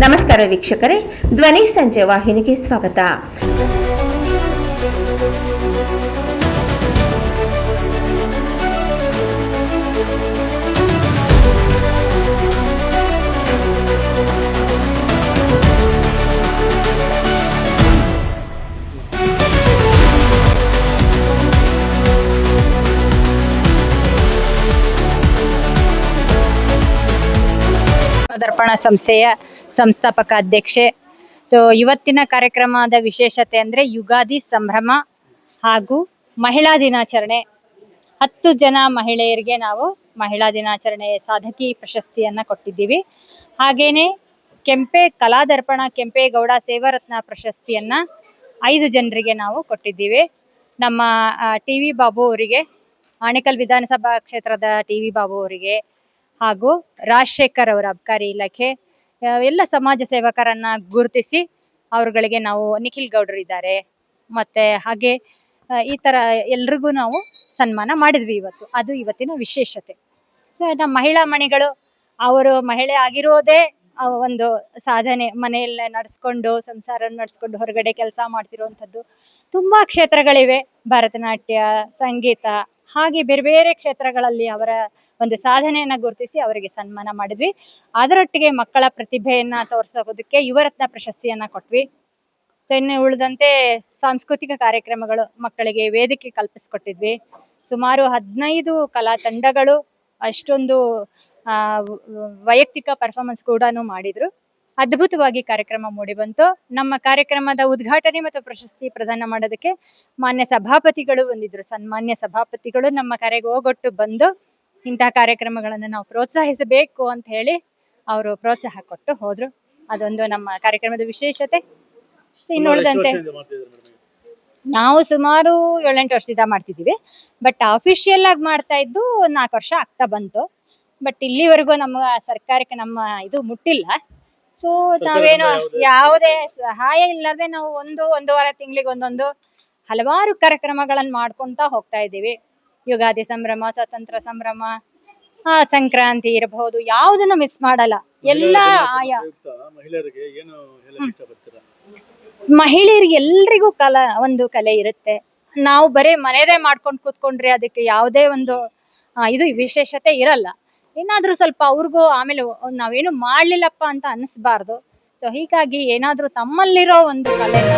ನಮಸ್ಕಾರ ವೀಕ್ಷಕರೇ, ಧ್ವನಿ ಸಂಜೆ ವಾಹಿನಿಗೆ ಸ್ವಾಗತ. ದರ್ಪಣ ಸಂಸ್ಥೆಯ ಸಂಸ್ಥಾಪಕ ಅಧ್ಯಕ್ಷೆ. ಇವತ್ತಿನ ಕಾರ್ಯಕ್ರಮದ ವಿಶೇಷತೆ ಅಂದರೆ ಯುಗಾದಿ ಸಂಭ್ರಮ ಹಾಗೂ ಮಹಿಳಾ ದಿನಾಚರಣೆ. 10 ಜನ ಮಹಿಳೆಯರಿಗೆ ನಾವು ಮಹಿಳಾ ದಿನಾಚರಣೆ ಸಾಧಕಿ ಪ್ರಶಸ್ತಿಯನ್ನು ಕೊಟ್ಟಿದ್ದೀವಿ. ಹಾಗೇನೆ ಕಲಾದರ್ಪಣ ಕೆಂಪೇಗೌಡ ಸೇವಾರತ್ನ ಪ್ರಶಸ್ತಿಯನ್ನು 5 ಜನರಿಗೆ ನಾವು ಕೊಟ್ಟಿದ್ದೀವಿ. ನಮ್ಮ ಟಿ ವಿ ಬಾಬು ಅವರಿಗೆ, ಆನೇಕಲ್ ವಿಧಾನಸಭಾ ಕ್ಷೇತ್ರದ ಟಿ ವಿ ಬಾಬು ಅವರಿಗೆ, ಹಾಗೂ ರಾಜಶೇಖರ್ ಅವರ ಅಬಕಾರಿ ಇಲಾಖೆ ಎಲ್ಲ ಸಮಾಜ ಸೇವಕರನ್ನ ಗುರುತಿಸಿ ಅವರುಗಳಿಗೆ ನಾವು, ನಿಖಿಲ್ ಗೌಡರು ಇದ್ದಾರೆ, ಮತ್ತೆ ಹಾಗೆ ಈ ಥರ ಎಲ್ರಿಗೂ ನಾವು ಸನ್ಮಾನ ಮಾಡಿದ್ವಿ ಇವತ್ತು. ಅದು ಇವತ್ತಿನ ವಿಶೇಷತೆ. ಸೊ ನಮ್ಮ ಮಹಿಳಾ ಮಣಿಗಳು ಅವರು ಮಹಿಳೆ ಆಗಿರೋದೇ ಒಂದು ಸಾಧನೆ. ಮನೆಯಲ್ಲೇ ನಡೆಸ್ಕೊಂಡು, ಸಂಸಾರ ನಡೆಸ್ಕೊಂಡು ಹೊರಗಡೆ ಕೆಲಸ ಮಾಡ್ತಿರುವಂಥದ್ದು ತುಂಬ ಕ್ಷೇತ್ರಗಳಿವೆ. ಭರತನಾಟ್ಯ, ಸಂಗೀತ, ಹಾಗೆ ಬೇರೆ ಬೇರೆ ಕ್ಷೇತ್ರಗಳಲ್ಲಿ ಅವರ ಒಂದು ಸಾಧನೆಯನ್ನು ಗುರುತಿಸಿ ಅವರಿಗೆ ಸನ್ಮಾನ ಮಾಡಿದ್ವಿ. ಅದರೊಟ್ಟಿಗೆ ಮಕ್ಕಳ ಪ್ರತಿಭೆಯನ್ನು ತೋರಿಸೋದಕ್ಕೆ ಯುವರತ್ನ ಪ್ರಶಸ್ತಿಯನ್ನು ಕೊಟ್ವಿ. ಸೊ ಇನ್ನು ಉಳಿದಂತೆ ಸಾಂಸ್ಕೃತಿಕ ಕಾರ್ಯಕ್ರಮಗಳು, ಮಕ್ಕಳಿಗೆ ವೇದಿಕೆ ಕಲ್ಪಿಸ್ಕೊಟ್ಟಿದ್ವಿ. ಸುಮಾರು 15 ಕಲಾ ತಂಡಗಳು ಅಷ್ಟೊಂದು ವೈಯಕ್ತಿಕ ಪರ್ಫಾರ್ಮೆನ್ಸ್ ಕೂಡ ಮಾಡಿದ್ರು. ಅದ್ಭುತವಾಗಿ ಕಾರ್ಯಕ್ರಮ ಮೂಡಿಬಂತು. ನಮ್ಮ ಕಾರ್ಯಕ್ರಮದ ಉದ್ಘಾಟನೆ ಮತ್ತು ಪ್ರಶಸ್ತಿ ಪ್ರದಾನ ಮಾಡೋದಕ್ಕೆ ಮಾನ್ಯ ಸಭಾಪತಿಗಳು ಬಂದಿದ್ರು. ಸನ್ಮಾನ್ಯ ಸಭಾಪತಿಗಳು ನಮ್ಮ ಕರೆಗೆ ಹೋಗೊಟ್ಟು ಬಂದು ಇಂತಹ ಕಾರ್ಯಕ್ರಮಗಳನ್ನು ನಾವು ಪ್ರೋತ್ಸಾಹಿಸಬೇಕು ಅಂತ ಹೇಳಿ ಅವರು ಪ್ರೋತ್ಸಾಹ ಕೊಟ್ಟು ಹೋದ್ರು. ಅದೊಂದು ನಮ್ಮ ಕಾರ್ಯಕ್ರಮದ ವಿಶೇಷತೆ. ಇನ್ನು ಉಳಿದಂತೆ ನಾವು ಸುಮಾರು 7-8 ವರ್ಷದಿಂದ ಮಾಡ್ತಿದ್ದೀವಿ. ಬಟ್ ಅಫಿಷಿಯಲ್ ಆಗಿ ಮಾಡ್ತಾ ಇದ್ದು 4 ವರ್ಷ ಆಗ್ತಾ ಬಂತು. ಬಟ್ ಇಲ್ಲಿವರೆಗೂ ನಮ್ಮ ಸರ್ಕಾರಕ್ಕೆ ನಮ್ಮ ಇದು ಮುಟ್ಟಿಲ್ಲ. ಸೊ ನಾವೇನು ಯಾವುದೇ ಸಹಾಯ ಇಲ್ಲದೆ ನಾವು 1-1.5 ತಿಂಗಳಿಗೆ ಒಂದೊಂದು ಹಲವಾರು ಕಾರ್ಯಕ್ರಮಗಳನ್ನು ಮಾಡ್ಕೊತಾ ಹೋಗ್ತಾ ಇದ್ದೀವಿ. ಯುಗಾದಿ ಸಂಭ್ರಮ, ಸ್ವಾತಂತ್ರ್ಯ ಸಂಭ್ರಮ, ಸಂಕ್ರಾಂತಿ ಇರಬಹುದು, ಯಾವುದನ್ನು ಮಿಸ್ ಮಾಡಲ್ಲ. ಎಲ್ಲ ಆಯಾ ಮಹಿಳೆಯರಿಗೆ ಎಲ್ರಿಗೂ ಒಂದು ಕಲೆ ಇರುತ್ತೆ. ನಾವು ಬರೀ ಮನೆಯದೇ ಮಾಡ್ಕೊಂಡು ಕೂತ್ಕೊಂಡ್ರೆ ಅದಕ್ಕೆ ಯಾವುದೇ ಒಂದು ಇದು ವಿಶೇಷತೆ ಇರಲ್ಲ. ಏನಾದ್ರೂ ಸ್ವಲ್ಪ ಅವ್ರಿಗೂ ಆಮೇಲೆ ನಾವೇನು ಮಾಡ್ಲಿಲ್ಲಪ್ಪ ಅಂತ ಅನಿಸ್ಬಾರ್ದು. ಸೊ ಹೀಗಾಗಿ ಏನಾದ್ರೂ ತಮ್ಮಲ್ಲಿರೋ ಒಂದು ಕಲೆನ